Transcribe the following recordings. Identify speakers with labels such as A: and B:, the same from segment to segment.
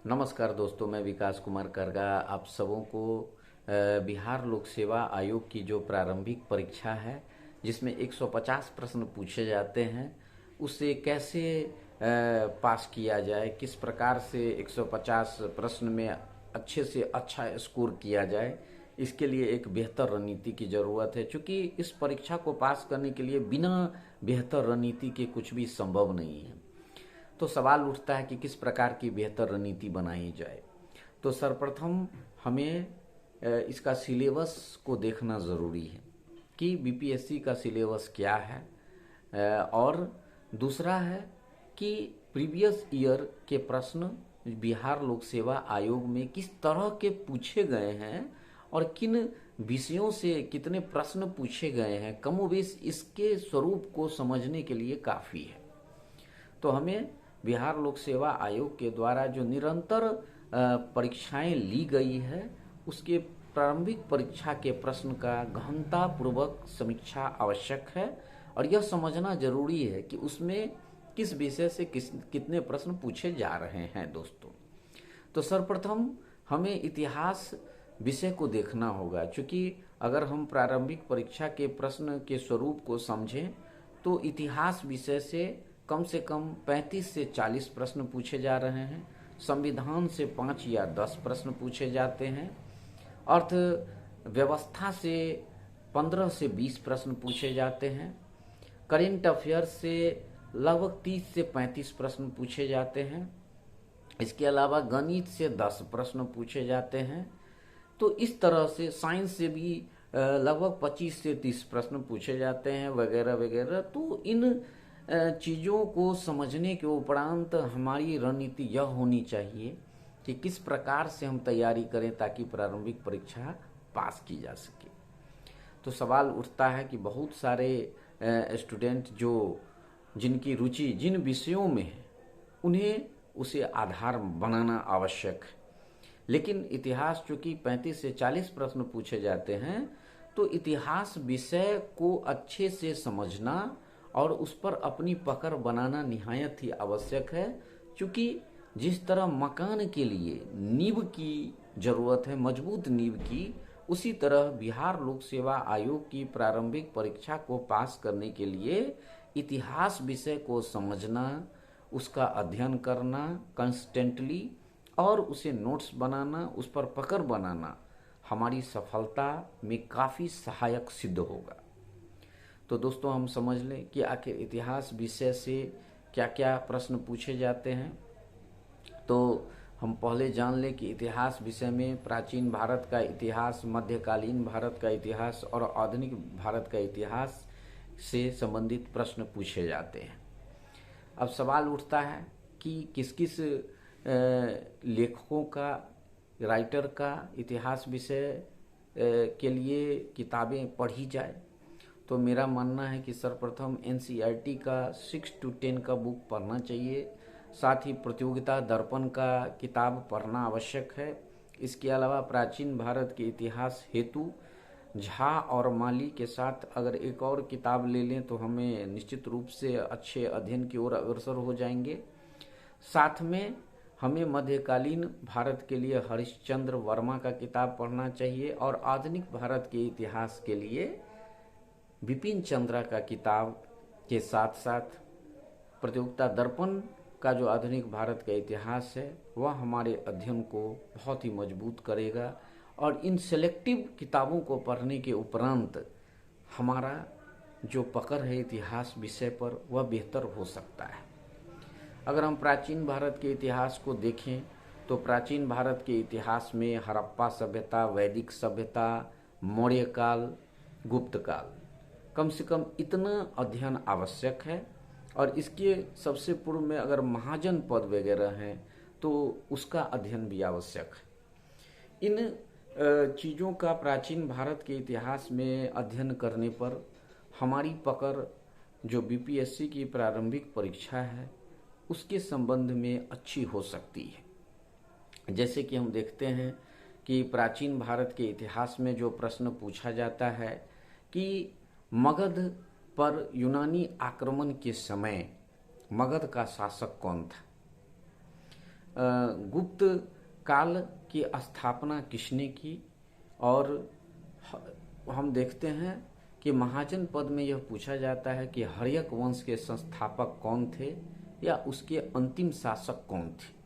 A: नमस्कार दोस्तों, मैं विकास कुमार करगा आप सबों को बिहार लोक सेवा आयोग की जो प्रारंभिक परीक्षा है जिसमें 150 प्रश्न पूछे जाते हैं, उसे कैसे पास किया जाए, किस प्रकार से 150 प्रश्न में अच्छे से अच्छा स्कोर किया जाए, इसके लिए एक बेहतर रणनीति की ज़रूरत है। क्योंकि इस परीक्षा को पास करने के लिए बिना बेहतर रणनीति के कुछ भी संभव नहीं है। तो सवाल उठता है कि किस प्रकार की बेहतर रणनीति बनाई जाए। तो सर्वप्रथम हमें इसका सिलेबस को देखना ज़रूरी है कि बीपीएससी का सिलेबस क्या है, और दूसरा है कि प्रीवियस ईयर के प्रश्न बिहार लोक सेवा आयोग में किस तरह के पूछे गए हैं और किन विषयों से कितने प्रश्न पूछे गए हैं, कमोबेश इसके स्वरूप को समझने के लिए काफ़ी है। तो हमें बिहार लोक सेवा आयोग के द्वारा जो निरंतर परीक्षाएं ली गई है, उसके प्रारंभिक परीक्षा के प्रश्न का गहनतापूर्वक समीक्षा आवश्यक है और यह समझना जरूरी है कि उसमें किस विषय से कितने प्रश्न पूछे जा रहे हैं। दोस्तों, तो सर्वप्रथम हमें इतिहास विषय को देखना होगा, क्योंकि अगर हम प्रारंभिक परीक्षा के प्रश्न के स्वरूप को समझें तो इतिहास विषय से कम 35 से 40 प्रश्न पूछे जा रहे हैं, संविधान से 5 या 10 प्रश्न पूछे जाते हैं, अर्थव्यवस्था से 15 से 20 प्रश्न पूछे जाते हैं, करेंट अफेयर्स से लगभग 30 से 35 प्रश्न पूछे जाते हैं, इसके अलावा गणित से 10 प्रश्न पूछे जाते हैं। तो इस तरह से साइंस से भी लगभग 25 से 30 प्रश्न पूछे जाते हैं वगैरह वगैरह। तो इन चीज़ों को समझने के उपरांत हमारी रणनीति यह होनी चाहिए कि किस प्रकार से हम तैयारी करें ताकि प्रारंभिक परीक्षा पास की जा सके। तो सवाल उठता है कि बहुत सारे स्टूडेंट जिनकी रुचि जिन विषयों में है उन्हें उसे आधार बनाना आवश्यक है, लेकिन इतिहास चूँकि 35 से 40 प्रश्न पूछे जाते हैं, तो इतिहास विषय को अच्छे से समझना और उस पर अपनी पकड़ बनाना निहायत ही आवश्यक है। क्योंकि जिस तरह मकान के लिए नींव की ज़रूरत है, मजबूत नींव की, उसी तरह बिहार लोक सेवा आयोग की प्रारंभिक परीक्षा को पास करने के लिए इतिहास विषय को समझना, उसका अध्ययन करना कंस्टेंटली और उसे नोट्स बनाना, उस पर पकड़ बनाना हमारी सफलता में काफ़ी सहायक सिद्ध होगा। तो दोस्तों, हम समझ लें कि आखिर इतिहास विषय से क्या क्या प्रश्न पूछे जाते हैं। तो हम पहले जान लें कि इतिहास विषय में प्राचीन भारत का इतिहास, मध्यकालीन भारत का इतिहास और आधुनिक भारत का इतिहास से संबंधित प्रश्न पूछे जाते हैं। अब सवाल उठता है कि किस किस लेखकों का, राइटर का इतिहास विषय के लिए किताबें पढ़ी जाए। तो मेरा मानना है कि सर्वप्रथम एनसीईआरटी का 6 to 10 का बुक पढ़ना चाहिए, साथ ही प्रतियोगिता दर्पण का किताब पढ़ना आवश्यक है। इसके अलावा प्राचीन भारत के इतिहास हेतु झा और माली के साथ अगर एक और किताब ले लें तो हमें निश्चित रूप से अच्छे अध्ययन की ओर अग्रसर हो जाएंगे। साथ में हमें मध्यकालीन भारत के लिए हरिश्चंद्र वर्मा का किताब पढ़ना चाहिए और आधुनिक भारत के इतिहास के लिए बिपिन चंद्रा का किताब के साथ साथ प्रतियोगिता दर्पण का जो आधुनिक भारत का इतिहास है वह हमारे अध्ययन को बहुत ही मजबूत करेगा और इन सेलेक्टिव किताबों को पढ़ने के उपरांत हमारा जो पकड़ है इतिहास विषय पर वह बेहतर हो सकता है। अगर हम प्राचीन भारत के इतिहास को देखें तो प्राचीन भारत के इतिहास में हड़प्पा सभ्यता, वैदिक सभ्यता, मौर्य काल, गुप्त काल, कम से कम इतना अध्ययन आवश्यक है। और इसके सबसे पूर्व में अगर महाजन पद वगैरह हैं तो उसका अध्ययन भी आवश्यक है। इन चीज़ों का प्राचीन भारत के इतिहास में अध्ययन करने पर हमारी पकड़ जो बीपीएससी की प्रारंभिक परीक्षा है उसके संबंध में अच्छी हो सकती है। जैसे कि हम देखते हैं कि प्राचीन भारत के इतिहास में जो प्रश्न पूछा जाता है कि मगध पर यूनानी आक्रमण के समय मगध का शासक कौन था। गुप्त काल की स्थापना किसने की, और हम देखते हैं कि महाजन पद में यह पूछा जाता है कि हर्यक वंश के संस्थापक कौन थे या उसके अंतिम शासक कौन थे।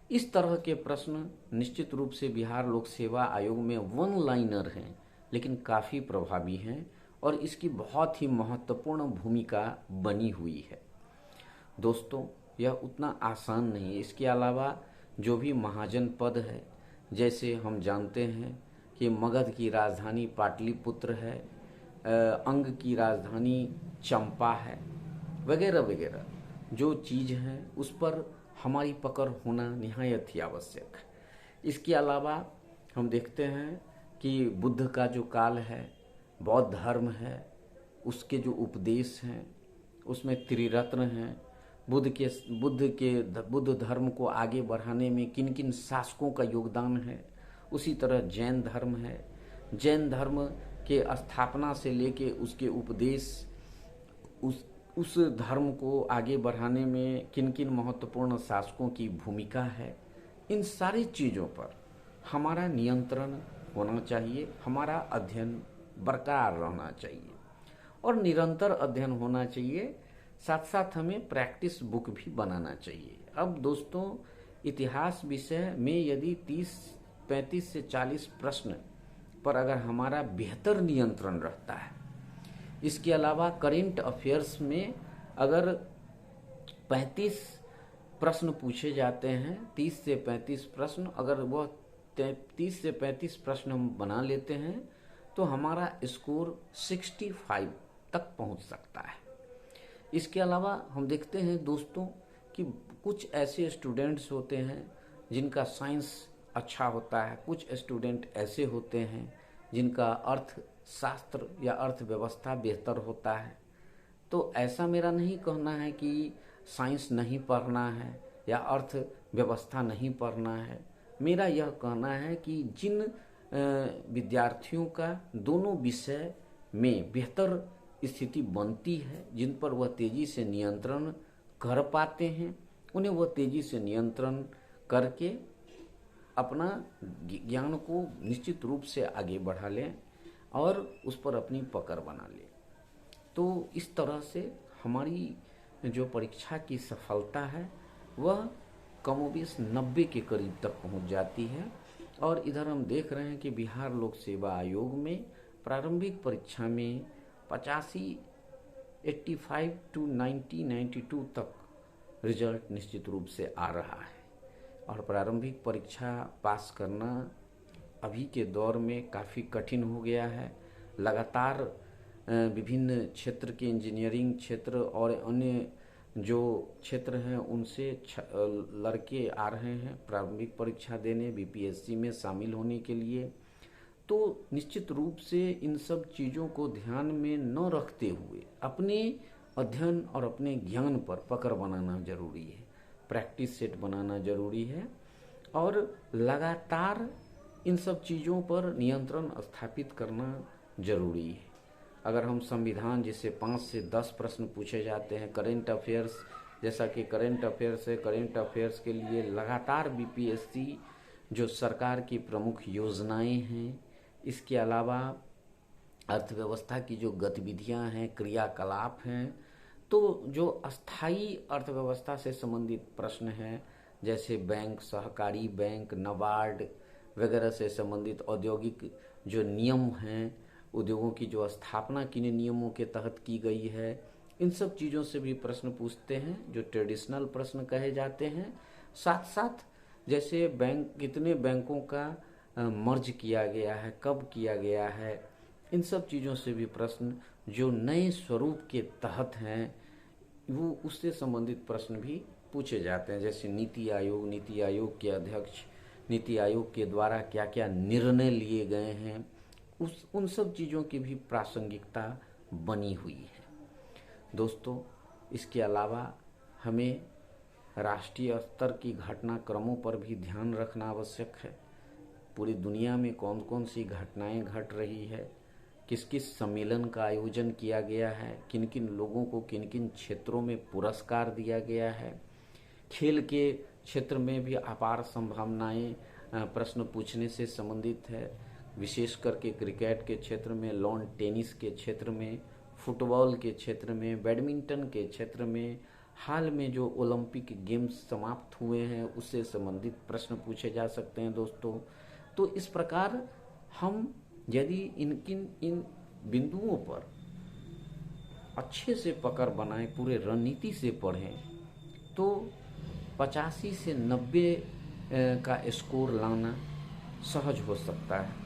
A: इस तरह के प्रश्न निश्चित रूप से बिहार लोक सेवा आयोग में वन लाइनर हैं, लेकिन काफ़ी प्रभावी हैं और इसकी बहुत ही महत्वपूर्ण भूमिका बनी हुई है। दोस्तों, यह उतना आसान नहीं है। इसके अलावा जो भी महाजन पद है, जैसे हम जानते हैं कि मगध की राजधानी पाटलिपुत्र है, अंग की राजधानी चंपा है, वगैरह वगैरह जो चीज़ हैं उस पर हमारी पकड़ होना निहायत ही आवश्यक है। इसके अलावा हम देखते हैं कि बुद्ध का जो काल है, बौद्ध धर्म है, उसके जो उपदेश हैं उसमें त्रिरत्न हैं। बुद्ध धर्म को आगे बढ़ाने में किन किन शासकों का योगदान है। उसी तरह जैन धर्म है, जैन धर्म के स्थापना से लेके उसके उपदेश, उस धर्म को आगे बढ़ाने में किन किन महत्वपूर्ण शासकों की भूमिका है। इन सारी चीज़ों पर हमारा नियंत्रण होना चाहिए, हमारा अध्ययन बरकरार रहना चाहिए और निरंतर अध्ययन होना चाहिए। साथ साथ हमें प्रैक्टिस बुक भी बनाना चाहिए। अब दोस्तों, इतिहास विषय में यदि 35 से 40 प्रश्न पर अगर हमारा बेहतर नियंत्रण रहता है, इसके अलावा करेंट अफेयर्स में अगर 35 प्रश्न पूछे जाते हैं, 30 से 35 प्रश्न, अगर वह 30 से 35 प्रश्न हम बना लेते हैं तो हमारा स्कोर 65 तक पहुंच सकता है। इसके अलावा हम देखते हैं दोस्तों कि कुछ ऐसे स्टूडेंट्स होते हैं जिनका साइंस अच्छा होता है, कुछ स्टूडेंट ऐसे होते हैं जिनका अर्थशास्त्र या अर्थव्यवस्था बेहतर होता है। तो ऐसा मेरा नहीं कहना है कि साइंस नहीं पढ़ना है या अर्थव्यवस्था नहीं पढ़ना है। मेरा यह कहना है कि जिन विद्यार्थियों का दोनों विषय में बेहतर स्थिति बनती है, जिन पर वह तेजी से नियंत्रण कर पाते हैं, उन्हें वह तेजी से नियंत्रण करके अपना ज्ञान को निश्चित रूप से आगे बढ़ा लें और उस पर अपनी पकड़ बना लें। तो इस तरह से हमारी जो परीक्षा की सफलता है वह कमोबेश 90 के करीब तक पहुंच जाती है। और इधर हम देख रहे हैं कि बिहार लोक सेवा आयोग में प्रारंभिक परीक्षा में 85, 85 to 90, 92 तक रिजल्ट निश्चित रूप से आ रहा है। और प्रारंभिक परीक्षा पास करना अभी के दौर में काफ़ी कठिन हो गया है। लगातार विभिन्न क्षेत्र के इंजीनियरिंग क्षेत्र और अन्य जो क्षेत्र हैं उनसे लड़के आ रहे हैं प्रारंभिक परीक्षा देने, बीपीएससी में शामिल होने के लिए। तो निश्चित रूप से इन सब चीज़ों को ध्यान में न रखते हुए अपने अध्ययन और अपने ज्ञान पर पकड़ बनाना जरूरी है, प्रैक्टिस सेट बनाना जरूरी है और लगातार इन सब चीज़ों पर नियंत्रण स्थापित करना जरूरी है। अगर हम संविधान जिससे 5 से 10 प्रश्न पूछे जाते हैं, करेंट अफेयर्स जैसा कि करेंट अफेयर्स है, करेंट अफेयर्स के लिए लगातार बीपीएससी जो सरकार की प्रमुख योजनाएं हैं, इसके अलावा अर्थव्यवस्था की जो गतिविधियां हैं, क्रियाकलाप हैं, तो जो अस्थाई अर्थव्यवस्था से संबंधित प्रश्न हैं जैसे बैंक, सहकारी बैंक, नाबार्ड वगैरह से संबंधित औद्योगिक जो नियम हैं, उद्योगों की जो स्थापना किन नियमों के तहत की गई है, इन सब चीज़ों से भी प्रश्न पूछते हैं जो ट्रेडिशनल प्रश्न कहे जाते हैं। साथ साथ जैसे बैंक, कितने बैंकों का मर्ज किया गया है, कब किया गया है, इन सब चीज़ों से भी प्रश्न जो नए स्वरूप के तहत हैं वो उससे संबंधित प्रश्न भी पूछे जाते हैं। जैसे नीति आयोग के अध्यक्ष, नीति आयोग के द्वारा क्या क्या निर्णय लिए गए हैं, उन सब चीज़ों की भी प्रासंगिकता बनी हुई है। दोस्तों, इसके अलावा हमें राष्ट्रीय स्तर की घटनाक्रमों पर भी ध्यान रखना आवश्यक है। पूरी दुनिया में कौन कौन सी घटनाएं घट रही है, किस किस सम्मेलन का आयोजन किया गया है, किन किन लोगों को किन किन क्षेत्रों में पुरस्कार दिया गया है, खेल के क्षेत्र में भी अपार संभावनाएं प्रश्न पूछने से संबंधित है, विशेष करके क्रिकेट के क्षेत्र में, लॉन टेनिस के क्षेत्र में, फुटबॉल के क्षेत्र में, बैडमिंटन के क्षेत्र में, हाल में जो ओलंपिक गेम्स समाप्त हुए हैं उससे संबंधित प्रश्न पूछे जा सकते हैं दोस्तों। तो इस प्रकार हम यदि इन बिंदुओं पर अच्छे से पकड़ बनाएं, पूरे रणनीति से पढ़ें, तो 85 से 90 का स्कोर लाना सहज हो सकता है।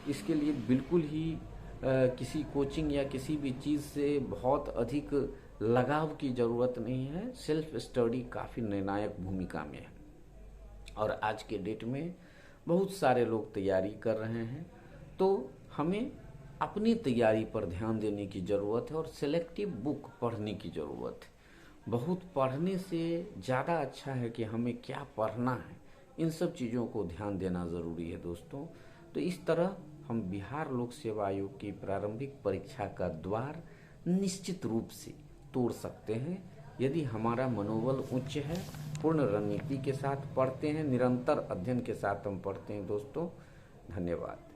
A: इसके लिए बिल्कुल ही किसी कोचिंग या किसी भी चीज़ से बहुत अधिक लगाव की ज़रूरत नहीं है। सेल्फ स्टडी काफ़ी निर्णायक भूमिका में है और आज के डेट में बहुत सारे लोग तैयारी कर रहे हैं, तो हमें अपनी तैयारी पर ध्यान देने की ज़रूरत है और सेलेक्टिव बुक पढ़ने की ज़रूरत है। बहुत पढ़ने से ज़्यादा अच्छा है कि हमें क्या पढ़ना है, इन सब चीज़ों को ध्यान देना ज़रूरी है दोस्तों। तो इस तरह हम बिहार लोक सेवा आयोग की प्रारंभिक परीक्षा का द्वार निश्चित रूप से तोड़ सकते हैं यदि हमारा मनोबल उच्च है, पूर्ण रणनीति के साथ पढ़ते हैं, निरंतर अध्ययन के साथ हम पढ़ते हैं दोस्तों। धन्यवाद।